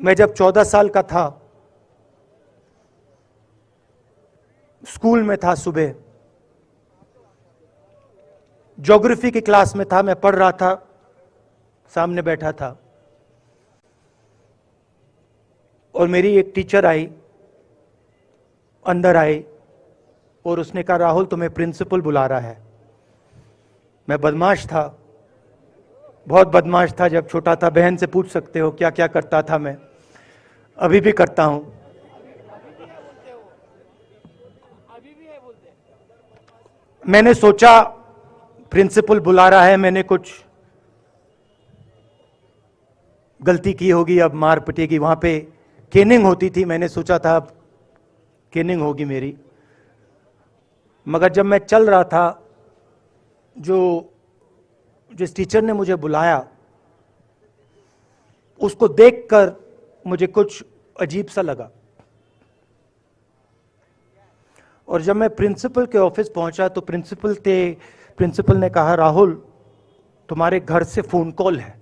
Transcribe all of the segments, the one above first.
मैं जब 14 साल का था, स्कूल में था, सुबह ज्योग्राफी की क्लास में था, मैं पढ़ रहा था, सामने बैठा था और मेरी एक टीचर आई, अंदर आई और उसने कहा, राहुल तुम्हें प्रिंसिपल बुला रहा है। मैं बदमाश था, बहुत बदमाश था जब छोटा था। बहन से पूछ सकते हो क्या क्या करता था मैं, अभी भी करता हूं। मैंने सोचा प्रिंसिपल बुला रहा है, मैंने कुछ गलती की होगी, अब मार पिटेगी। वहां पे केनिंग होती थी, मैंने सोचा था अब केनिंग होगी मेरी। मगर जब मैं चल रहा था, जिस टीचर ने मुझे बुलाया उसको देखकर मुझे कुछ अजीब सा लगा। और जब मैं प्रिंसिपल के ऑफिस पहुंचा तो प्रिंसिपल ने कहा, राहुल तुम्हारे घर से फोन कॉल है।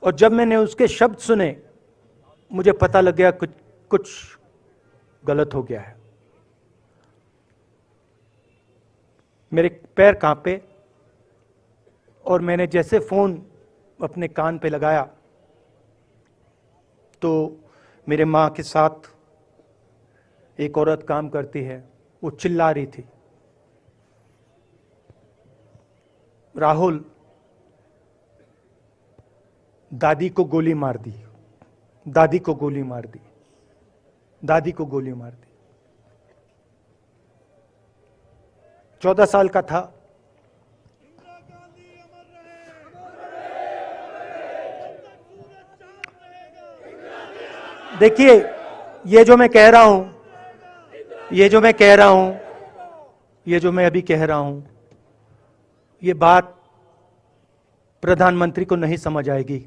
और जब मैंने उसके शब्द सुने मुझे पता लग गया कुछ गलत हो गया है। मेरे पैर कांपे और मैंने जैसे फोन अपने कान पे लगाया तो मेरे मां के साथ एक औरत काम करती है, वो चिल्ला रही थी, राहुल दादी को गोली मार दी, दादी को गोली मार दी, दादी को गोली मार दी। 14 साल का था। देखिए, ये जो मैं कह रहा हूं, ये जो मैं अभी कह रहा हूं, ये बात प्रधानमंत्री को नहीं समझ आएगी,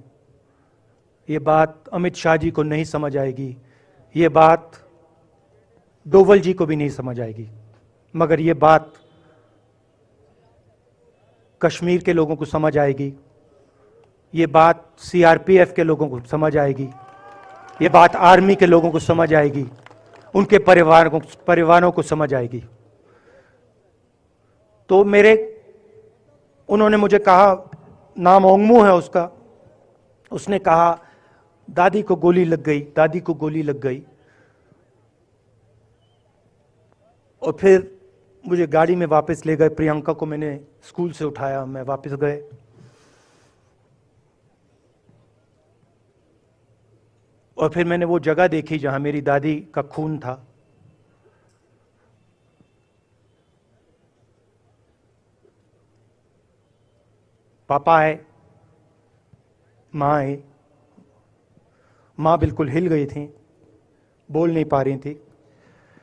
ये बात अमित शाह जी को नहीं समझ आएगी, ये बात डोवल जी को भी नहीं समझ आएगी, मगर ये बात कश्मीर के लोगों को समझ आएगी, ये बात सीआरपीएफ के लोगों को समझ आएगी, ये बात आर्मी के लोगों को समझ आएगी, उनके परिवारों को समझ आएगी। तो उन्होंने मुझे कहा, नाम ओंगमू है उसका, उसने कहा दादी को गोली लग गई, दादी को गोली लग गई। और फिर मुझे गाड़ी में वापस ले गए, प्रियंका को मैंने स्कूल से उठाया, मैं वापस गए। और फिर मैंने वो जगह देखी जहां मेरी दादी का खून था। पापा आए, मां आई, मां बिल्कुल हिल गई थी, बोल नहीं पा रही थी।